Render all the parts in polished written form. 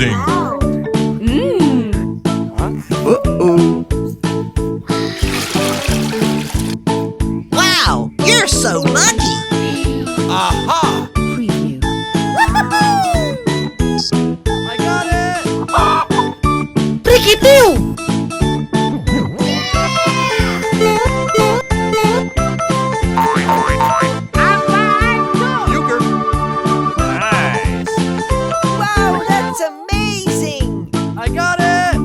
Amazing. Wow, you're so lucky. Aha! Preview. I got it! Priquitiu! Euchre. Nice. Wow, that's amazing! I got it!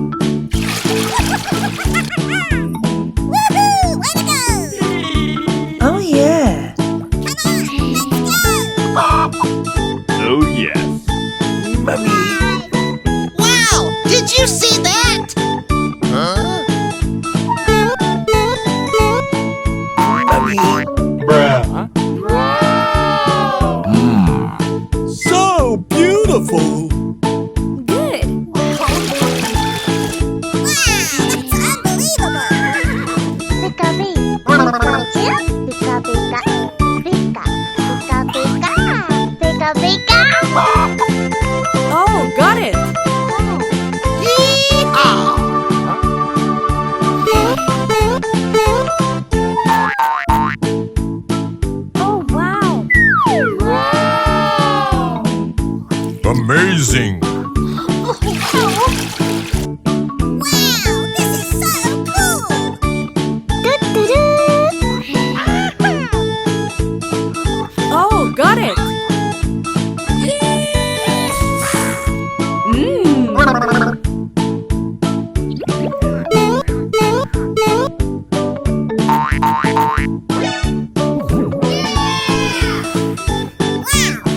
Woohoo! Way to go! Oh yeah! Oh, yes. Mummy! Wow! Did you see that? Huh? Mummy! Bruh. So beautiful! Good. Oh, got it. Oh, wow. Amazing! Wow! This is so cool! Oh, got it. Wow!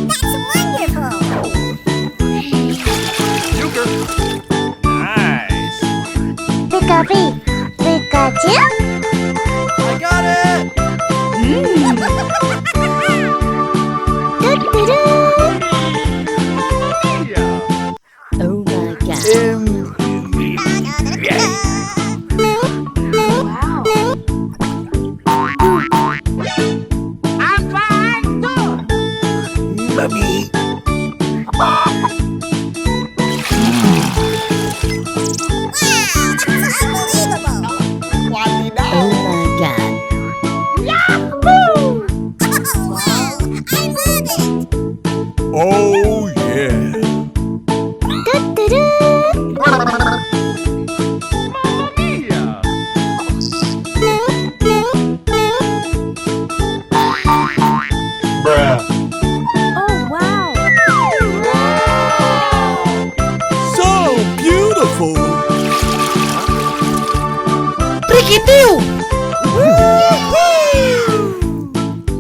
That's wonderful! Euchre. Nice. I got it! Yeah. Oh my God. Wow. Mummy! Wow! That's unbelievable! Oh my God. Oh, wow! I love it! Oh, yeah. Bruh. Oh, wow. So beautiful! Priquitiu!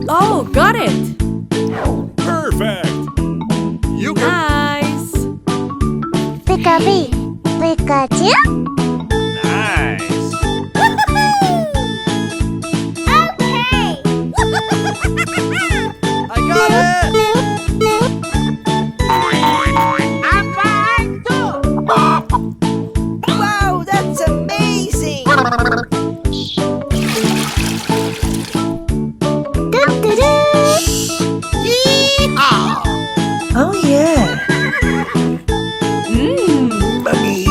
Oh, got it. Perfect! Euchre. Nice. Nice. I got it! Wow, that's amazing! Yee-haw! Oh yeah! Mummy!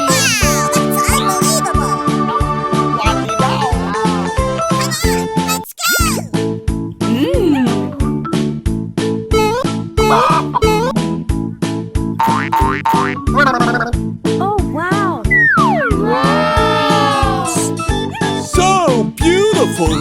Wow! That's unbelievable! Let's go! Oh, wow. So beautiful!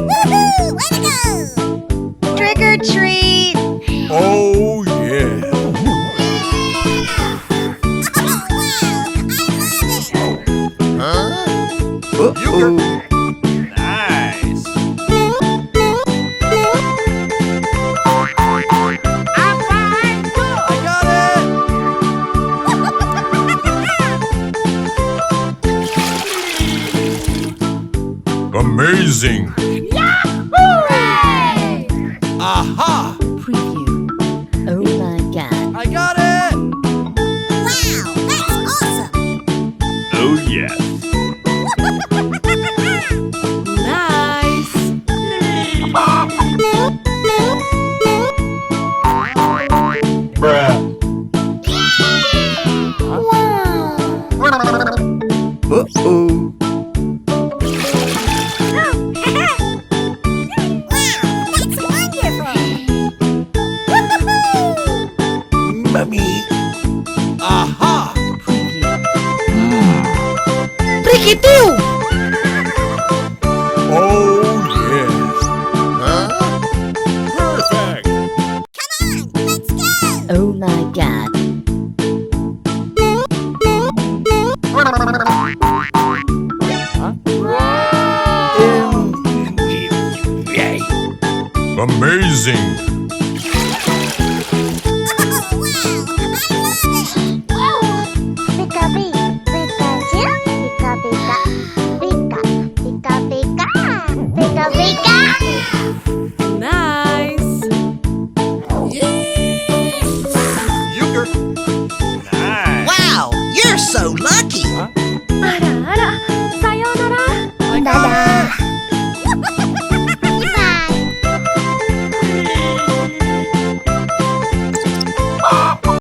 Woohoo! Way to go! Trick or treat! Oh, yeah. Euchre. Nice. I got it! Amazing! Hooray! Aha! Preview. Amazing! Nice. Euchre! Nice! Wow, you're so lucky.